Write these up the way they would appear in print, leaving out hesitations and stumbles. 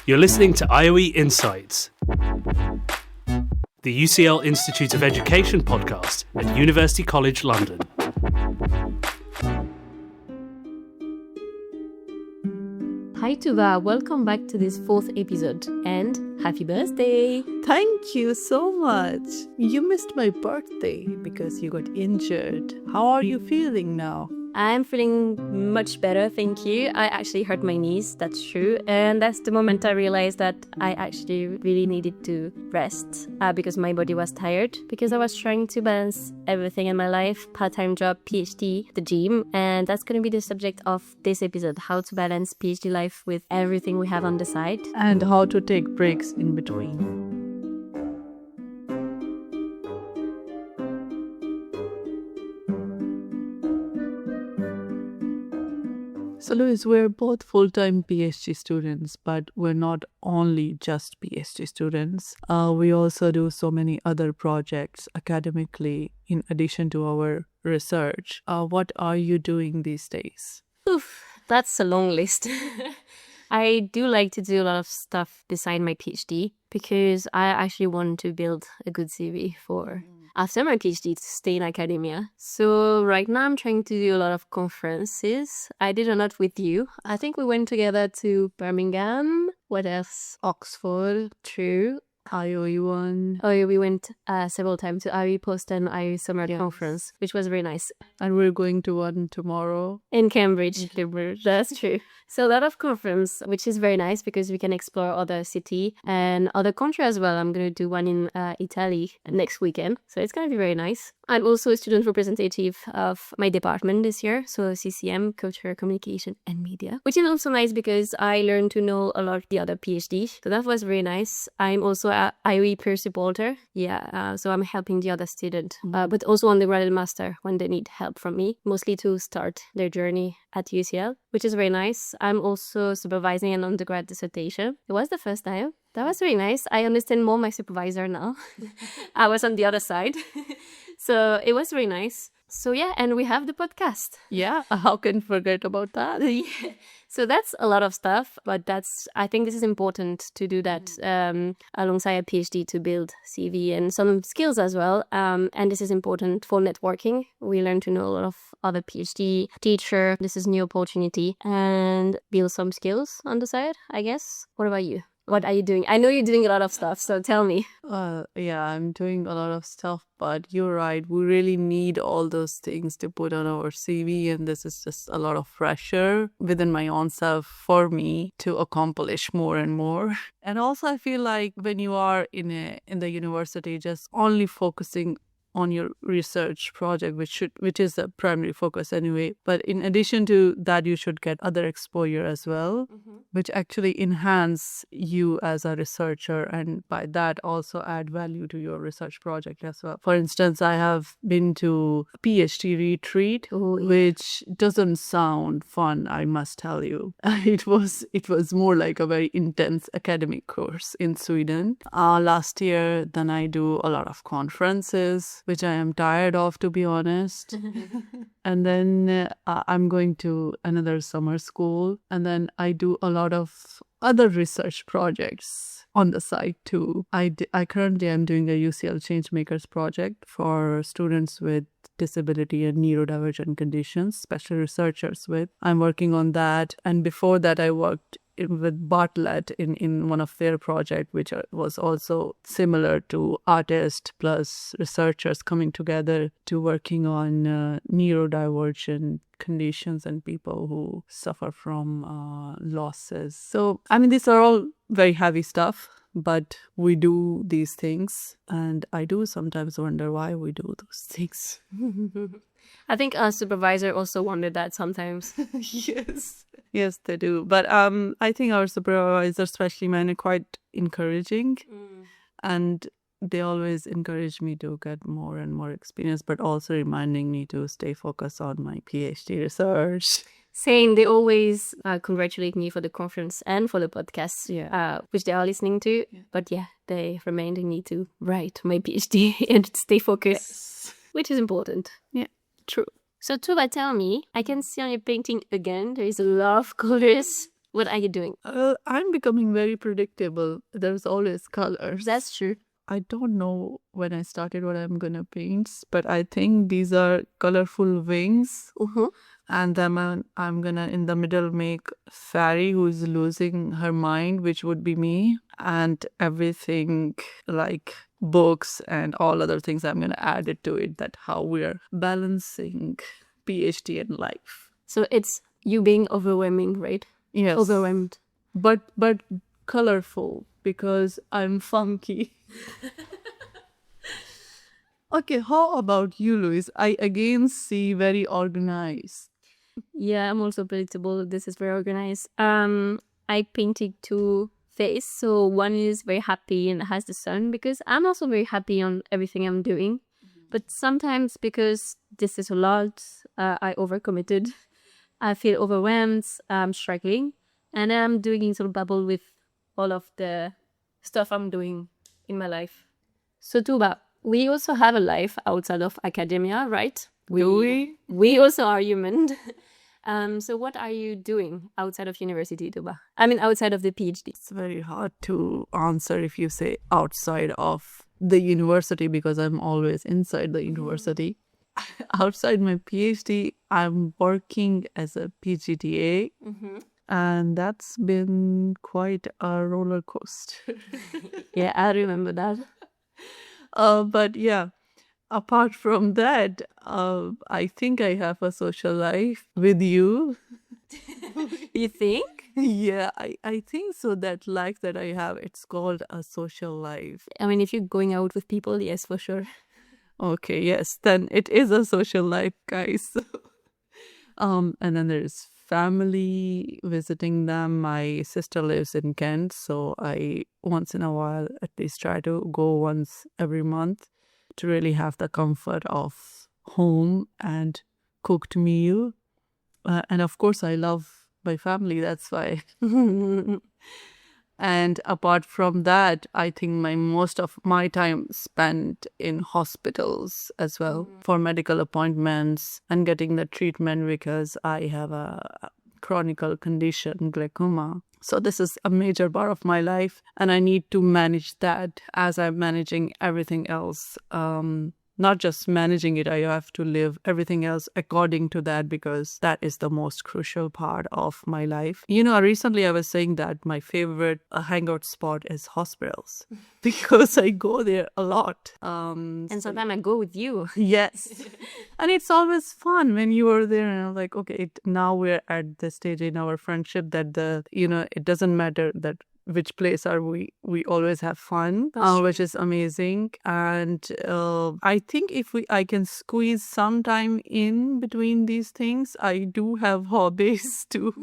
You're listening to IOE Insights, the UCL Institute of Education podcast at University College London. Hi Tooba, welcome back to this fourth episode and happy birthday! Thank you so much. You missed my birthday because you got injured. How are you feeling now? I'm feeling much better, thank you. I actually hurt my knees, that's true. And that's the moment I realized that I actually really needed to rest because my body was tired. Because I was trying to balance everything in my life, part-time job, PhD, the gym. And that's going to be the subject of this episode, how to balance PhD life with everything we have on the side. And how to take breaks in between. So Louise, we're both full-time PhD students, but we're not only just PhD students. We also do so many other projects academically in addition to our research. What are you doing these days? Oof, that's a long list. I do like to do a lot of stuff beside my PhD because I actually want to build a good CV for after my PhD to stay in academia. So right now I'm trying to do a lot of conferences. I did a lot with you. I think we went together to Birmingham. What else? Oxford. True. IOE one. Oh, we went several times to IOE Post and IOE Summer Conference, which was very nice. And we're going to one tomorrow. In Cambridge. That's true. So a lot of conference, which is very nice because we can explore other city and other country as well. I'm going to do one in Italy next weekend. So it's going to be very nice. I'm also a student representative of my department this year. So CCM, Culture, Communication and Media, which is also nice because I learned to know a lot of the other PhDs. So that was very nice. I'm also a IOE peer supporter. So I'm helping the other student, but also undergrad and master when they need help from me, mostly to start their journey at UCL, which is very nice. I'm also supervising an undergrad dissertation. It was the first time. That was very nice. I understand more my supervisor now. I was on the other side. So it was very nice. So yeah, and we have the podcast. Yeah, how can forget about that? So that's a lot of stuff, but I think this is important to do that alongside a PhD to build CV and some skills as well. And this is important for networking. We learn to know a lot of other PhD teacher. This is new opportunity and build some skills on the side, I guess. What about you? What are you doing? I know you're doing a lot of stuff, so tell me. Yeah, I'm doing a lot of stuff, but you're right. We really need all those things to put on our CV, and this is just a lot of pressure within my own self for me to accomplish more and more. And also, I feel like when you are in the university, just only focusing on your research project, which is the primary focus anyway. But in addition to that, you should get other exposure as well, which actually enhance you as a researcher, and by that also add value to your research project as well. For instance, I have been to a PhD retreat, which doesn't sound fun, I must tell you. It was more like a very intense academic course in Sweden. Last year, then I do a lot of conferences, which I am tired of, to be honest. And then I'm going to another summer school. And then I do a lot of other research projects on the side too. I currently am doing a UCL Changemakers project for students with disability and neurodivergent conditions, special researchers with. I'm working on that. And before that, I worked with Bartlett in one of their projects, which was also similar to artists plus researchers coming together to working on neurodivergent conditions and people who suffer from losses. So, I mean, these are all very heavy stuff, but we do these things, and I do sometimes wonder why we do those things. I think our supervisor also wondered that sometimes. Yes, they do. But I think our supervisors, especially mine, are quite encouraging. And they always encourage me to get more and more experience, but also reminding me to stay focused on my PhD research. Same, they always congratulate me for the conference and for the podcast, which they are listening to. Yeah. But yeah, they reminding me to write my PhD and stay focused, which is important. Yeah, true. So Tooba, tell me, I can see on your painting again, there is a lot of colors. What are you doing? I'm becoming very predictable. There's always colors. That's true. I don't know when I started what I'm gonna paint, but I think these are colorful wings. Mm-hmm. And then I'm gonna in the middle make fairy who's losing her mind, which would be me, and everything like books and all other things. I'm gonna add it to it. That how we're balancing PhD and life. So it's you being overwhelming, right? Yes, Overwhelmed. but colorful because I'm funky. Okay, how about you, Louise? I again see very organized. Yeah, I'm also predictable. This is very organized. I painted two face. So one is very happy and has the sun because I'm also very happy on everything I'm doing. But sometimes because this is a lot, I overcommitted. I feel overwhelmed. I'm struggling, and I'm doing a little bubble with all of the stuff I'm doing in my life. So Tooba, we also have a life outside of academia, right? Do we? We also are human. So what are you doing outside of university, Tooba? I mean, outside of the PhD. It's very hard to answer if you say outside of the university because I'm always inside the university. Outside my PhD, I'm working as a PGTA, and that's been quite a roller coaster. Yeah, I remember that. But yeah, apart from that, I think I have a social life with you. You think? Yeah, I think so. That life that I have, it's called a social life. I mean, if you're going out with people, yes, for sure. Okay, yes, then it is a social life, guys. And then there's family, visiting them. My sister lives in Kent, so I once in a while at least try to go once every month to really have the comfort of home and cooked meal. And of course, I love my family. That's why. And apart from that, I think most of my time spent in hospitals as well for medical appointments and getting the treatment because I have a chronic condition, glaucoma. So this is a major part of my life and I need to manage that as I'm managing everything else. Not just managing it, I have to live everything else according to that because that is the most crucial part of my life. You know, recently I was saying that my favorite hangout spot is hospitals because I go there a lot. And sometimes I go with you. Yes. And it's always fun when you are there and I'm like, okay, now we're at the stage in our friendship that it doesn't matter that which place are we always have fun, which is amazing. And I think if I can squeeze some time in between these things, I do have hobbies too,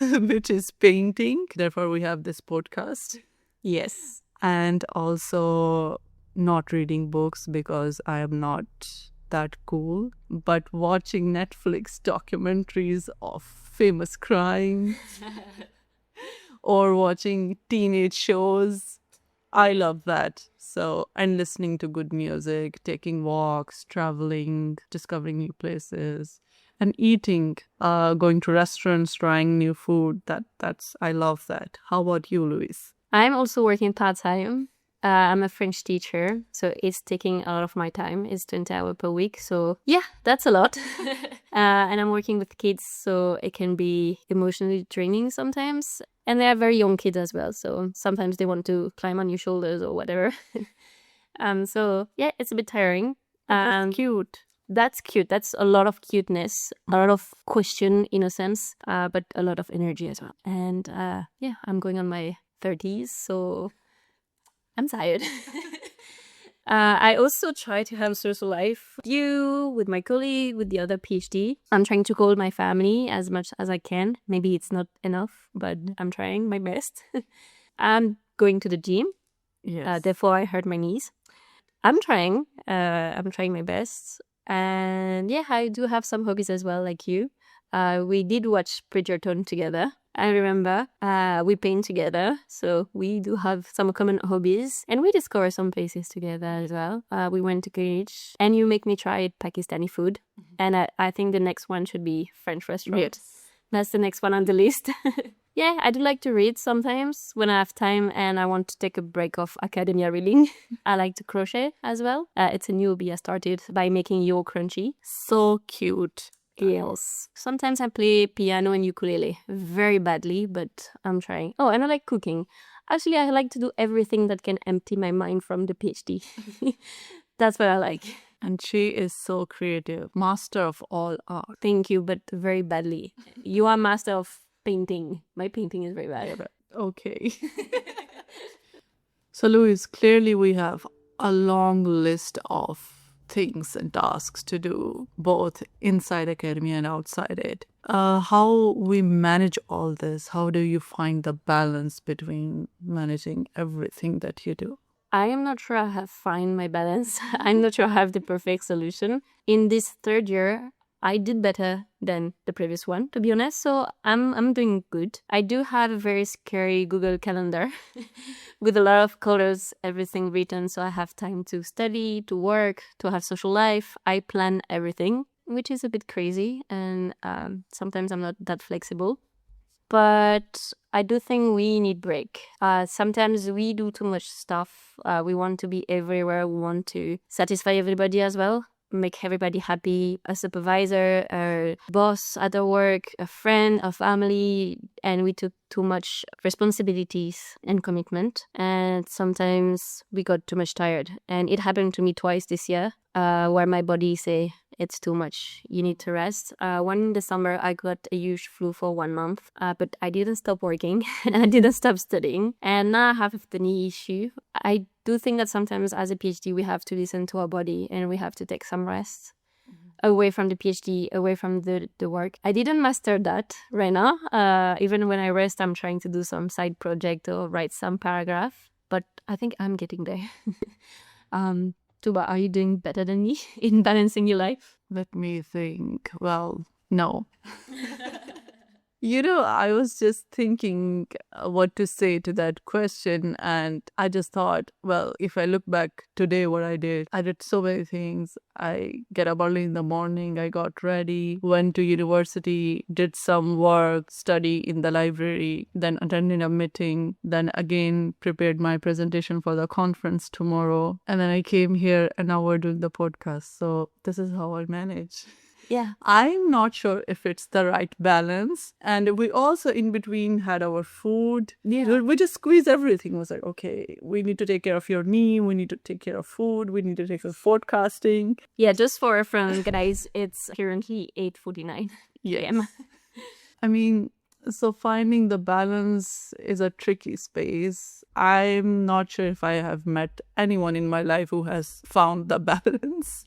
which is painting. Therefore, we have this podcast. Yes. And also not reading books because I am not that cool, but watching Netflix documentaries of famous crimes. Or watching teenage shows. I love that. So, and listening to good music, taking walks, traveling, discovering new places, and eating, going to restaurants, trying new food. I love that. How about you, Louise? I'm also working part-time. I'm a French teacher, so it's taking a lot of my time. It's 20 hours per week. So yeah, that's a lot. And I'm working with kids, so it can be emotionally draining sometimes. And they are very young kids as well, so sometimes they want to climb on your shoulders or whatever. So yeah, it's a bit tiring. That's cute. That's cute. That's a lot of cuteness, a lot of question, innocence, but a lot of energy as well. And yeah, I'm going on my 30s, so I'm tired. I also try to have a social life with you, with my colleague, with the other PhD. I'm trying to call my family as much as I can. Maybe it's not enough, but I'm trying my best. I'm going to the gym. Yes. Therefore, I hurt my knees. I'm trying my best. And yeah, I do have some hobbies as well, like you. We did watch Bridgerton together. I remember we paint together, so we do have some common hobbies, and we discover some places together as well. We went to Greenwich, and you make me try Pakistani food, and I think the next one should be French restaurant. Yes. That's the next one on the list. Yeah, I do like to read sometimes when I have time and I want to take a break off academia reading. I like to crochet as well. It's a new hobby I started by making yo crunchy. So cute. Yes. Sometimes I play piano and ukulele very badly, but I'm trying. Oh, and I like cooking. Actually, I like to do everything that can empty my mind from the PhD. That's what I like. And she is so creative, master of all art. Thank you, but very badly. You are master of painting. My painting is very bad. Okay. So, Louise, clearly we have a long list of things and tasks to do, both inside academia and outside it. How we manage all this? How do you find the balance between managing everything that you do? I am not sure I have found my balance. I'm not sure I have the perfect solution. In this third year, I did better than the previous one, to be honest. So I'm doing good. I do have a very scary Google Calendar with a lot of colors, everything written. So I have time to study, to work, to have social life. I plan everything, which is a bit crazy. And sometimes I'm not that flexible. But I do think we need break. Sometimes we do too much stuff. We want to be everywhere. We want to satisfy everybody as well. Make everybody happy, a supervisor, a boss at our work, a friend, a family, and we took too much responsibilities and commitment. And sometimes we got too much tired. And it happened to me twice this year, where my body say, it's too much, you need to rest. One in the summer, I got a huge flu for 1 month, but I didn't stop working and I didn't stop studying. And now I have the knee issue. I do think that sometimes as a PhD, we have to listen to our body and we have to take some rest away from the PhD, away from the work. I didn't master that right now. Even when I rest, I'm trying to do some side project or write some paragraph, but I think I'm getting there. Tooba, are you doing better than me in balancing your life? Let me think. Well, no. I was just thinking what to say to that question. And I just thought, well, if I look back today, what I did so many things. I get up early in the morning, I got ready, went to university, did some work, study in the library, then attended a meeting, then again prepared my presentation for the conference tomorrow. And then I came here and now we're doing the podcast. So this is how I manage. Yeah. I'm not sure if it's the right balance. And we also in between had our food. Yeah. We just squeezed everything. It was like, okay, we need to take care of your knee. We need to take care of food. We need to take care of podcasting. Yeah, just for reference, guys, it's currently 8:49 a.m. I mean, so finding the balance is a tricky space. I'm not sure if I have met anyone in my life who has found the balance.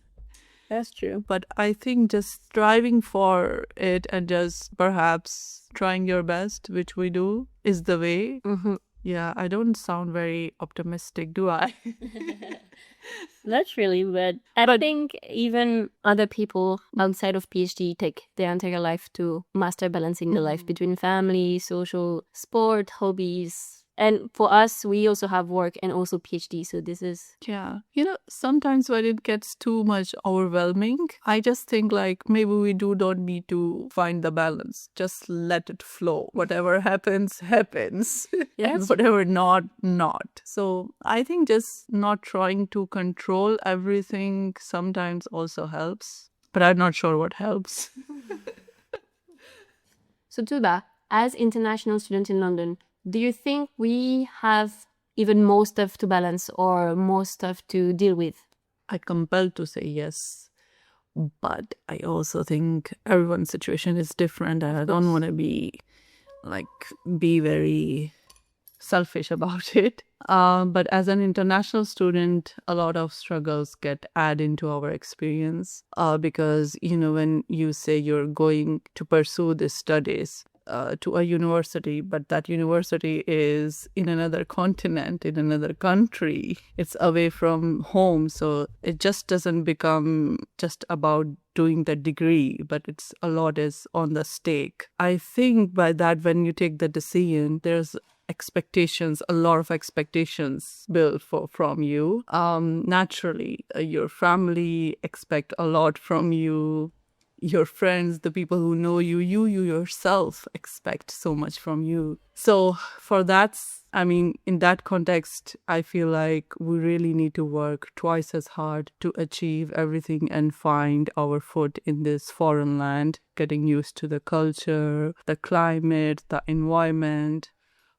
That's true. But I think just striving for it and just perhaps trying your best, which we do, is the way. Mm-hmm. Yeah, I don't sound very optimistic, do I? That's really weird. I think even other people outside of PhD take their entire life to master balancing the life between family, social, sport, hobbies. And for us, we also have work and also PhD. So this is... Yeah. Sometimes when it gets too much overwhelming, I just think like maybe we don't need to find the balance. Just let it flow. Whatever happens, happens. Yes. And whatever not. So I think just not trying to control everything sometimes also helps. But I'm not sure what helps. So Tooba, as international student in London, do you think we have even more stuff to balance or more stuff to deal with? I'm compelled to say yes. But I also think everyone's situation is different and I don't want to be very selfish about it. But as an international student, a lot of struggles get added into our experience because, when you say you're going to pursue these studies, to a university, but that university is in another continent, in another country. It's away from home. So it just doesn't become just about doing the degree, but a lot is on the stake. I think by that, when you take the decision, there's a lot of expectations built from you. Naturally, your family expect a lot from you. your friends, the people who know you, you yourself expect so much from you. So for that, I mean, in that context, I feel like we really need to work twice as hard to achieve everything and find our foot in this foreign land, getting used to the culture, the climate, the environment.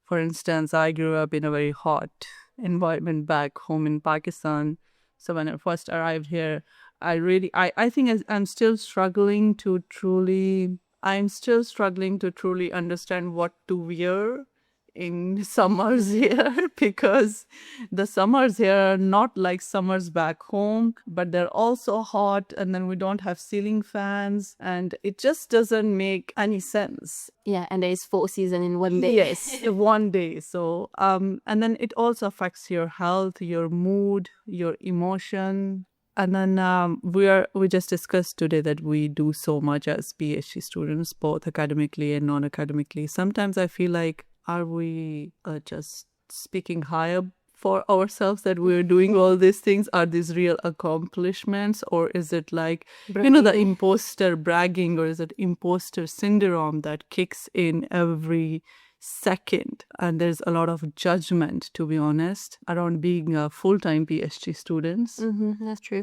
For instance, I grew up in a very hot environment back home in Pakistan. So when I first arrived here, I think I'm still struggling to truly understand what to wear in summers here, because the summers here are not like summers back home, but they're also hot, and then we don't have ceiling fans, and it just doesn't make any sense. Yeah, and there is 4 seasons in one day. Yes, one day. So and then it also affects your health, your mood, your emotion. And then we just discussed today that we do so much as PhD students, both academically and non-academically. Sometimes I feel like, are we just speaking higher for ourselves that we're doing all these things? Are these real accomplishments? Or is it like, the imposter bragging, or is it imposter syndrome that kicks in every second? And there's a lot of judgment, to be honest, around being a full-time PhD students. That's true.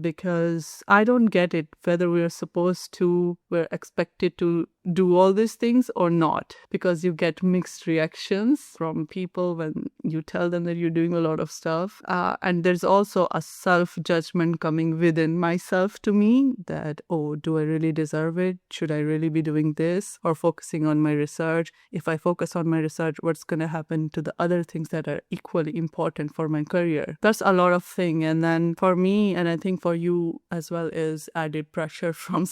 Because I don't get it, whether we're expected to do all these things or not, because you get mixed reactions from people when you tell them that you're doing a lot of stuff. And there's also a self-judgment coming within myself to me that, oh, do I really deserve it? Should I really be doing this or focusing on my research? If I focus on my research, what's going to happen to the other things that are equally important for my career? That's a lot of things. And then for me, and I think for you as well, is added pressure from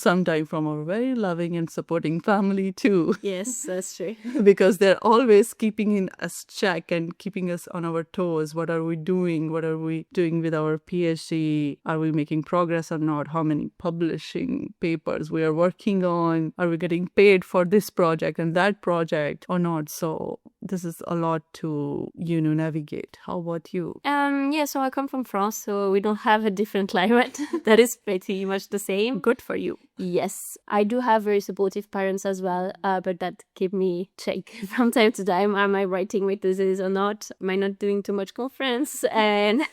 our very loving and supporting family too. Yes, that's true. Because they're always keeping in us check and keeping us on our toes. What are we doing? What are we doing with our PhD? Are we making progress or not? How many publishing papers we are working on? Are we getting paid for this project and that project or not? So this is a lot to, navigate. How about you? Yeah, so I come from France, so we don't have a different climate. That is pretty much the same. Good for you. Yes, I do have very supportive parents as well, but that keep me check from time to time. Am I writing my thesis or not? Am I not doing too much conference? And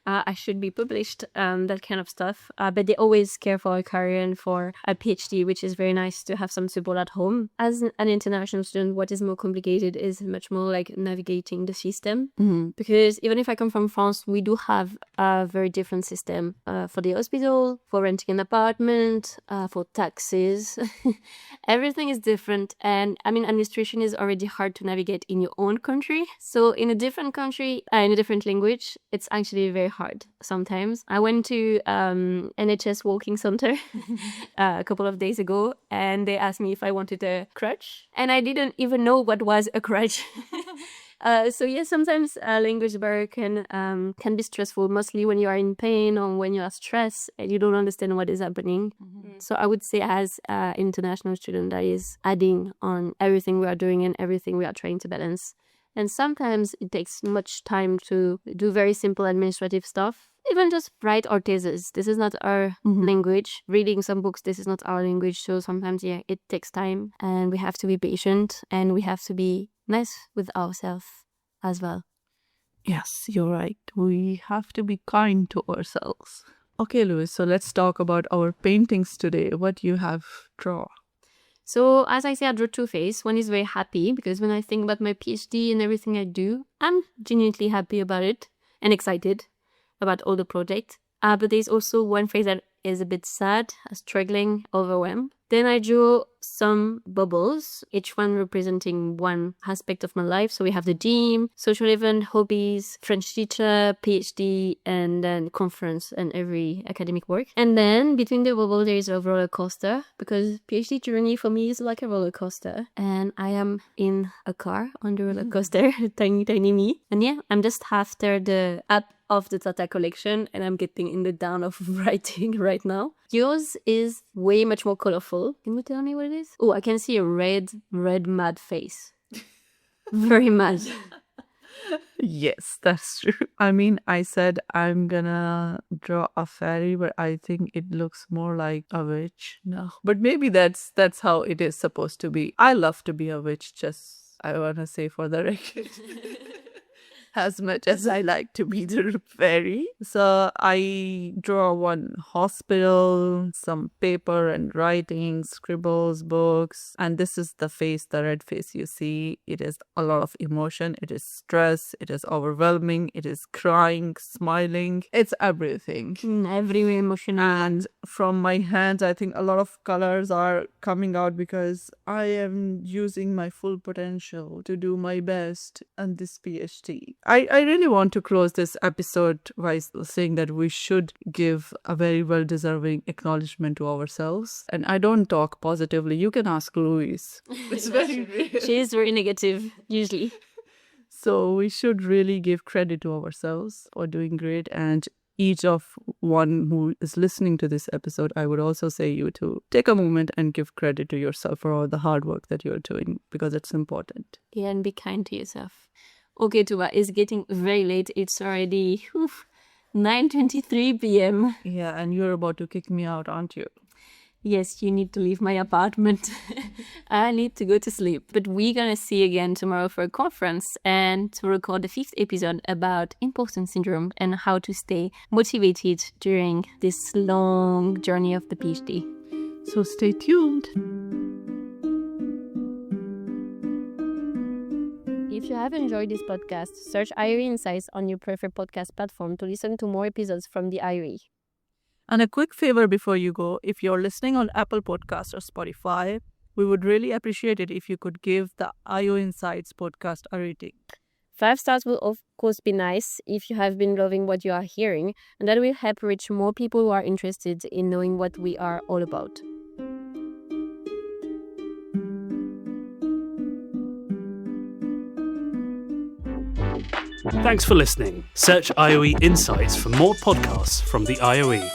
I should be published, that kind of stuff. But they always care for a career and for a PhD, which is very nice to have some support at home. As an international student, what is more complicated is much more like navigating the system. Because even if I come from France, we do have a very different system for the hospital, for renting an apartment, for taxes. Everything is different. And I mean, administration is already hard to navigate in your own country. So in a different country, in a different language, it's actually very hard sometimes. I went to NHS walking center a couple of days ago, and they asked me if I wanted a crutch, and I didn't even know what was a crutch. So yes, sometimes language barrier can be stressful, mostly when you are in pain or when you are stressed and you don't understand what is happening. So I would say, as an international student, that is adding on everything we are doing and everything we are trying to balance. And sometimes it takes much time to do very simple administrative stuff. Even just write our thesis. This is not our language. Reading some books, this is not our language. So sometimes, yeah, it takes time. And we have to be patient. And we have to be nice with ourselves as well. Yes, you're right. We have to be kind to ourselves. Okay, Louise, so let's talk about our paintings today. What you have drawn? So, as I said, I drew two faces. One is very happy, because when I think about my PhD and everything I do, I'm genuinely happy about it and excited about all the projects. But there's also one face that is a bit sad, struggling, overwhelmed. Then I drew some bubbles, each one representing one aspect of my life. So we have the gym, social event, hobbies, French teacher, PhD, and then conference and every academic work. And then between the bubble, there is a roller coaster, because PhD journey for me is like a roller coaster. And I am in a car on the roller coaster, tiny, tiny me. And yeah, I'm just after the up of the Tata collection, and I'm getting in the down of writing right now. Yours is way much more colorful. Can you tell me what it is? Oh, I can see a red mad face. Very mad. Yes, that's true. I mean, I said I'm gonna draw a fairy, but I think it looks more like a witch. No, but maybe that's how it is supposed to be. I love to be a witch, just I wanna say for the record. As much as I like to be the fairy. So I draw one hospital, some paper and writing, scribbles, books. And this is the face, the red face you see. It is a lot of emotion. It is stress. It is overwhelming. It is crying, smiling. It's everything. Every emotion. And from my hands, I think a lot of colors are coming out because I am using my full potential to do my best on this PhD. I really want to close this episode by saying that we should give a very well-deserving acknowledgement to ourselves. And I don't talk positively. You can ask Louise. It's very real. She is very negative, usually. So we should really give credit to ourselves for doing great. And each of one who is listening to this episode, I would also say you to take a moment and give credit to yourself for all the hard work that you're doing, because it's important. Yeah, and be kind to yourself. Okay, Tooba, it's getting very late. It's already 9:23 p.m. Yeah, and you're about to kick me out, aren't you? Yes, you need to leave my apartment. I need to go to sleep. But we're going to see you again tomorrow for a conference and to record the 5th episode about imposter syndrome and how to stay motivated during this long journey of the PhD. So stay tuned. If you have enjoyed this podcast, search IRE Insights on your preferred podcast platform to listen to more episodes from the IRE. And a quick favor before you go, if you're listening on Apple Podcasts or Spotify, we would really appreciate it if you could give the IO Insights podcast a rating. 5 stars will of course be nice if you have been loving what you are hearing, and that will help reach more people who are interested in knowing what we are all about. Thanks for listening. Search IOE Insights for more podcasts from the IOE.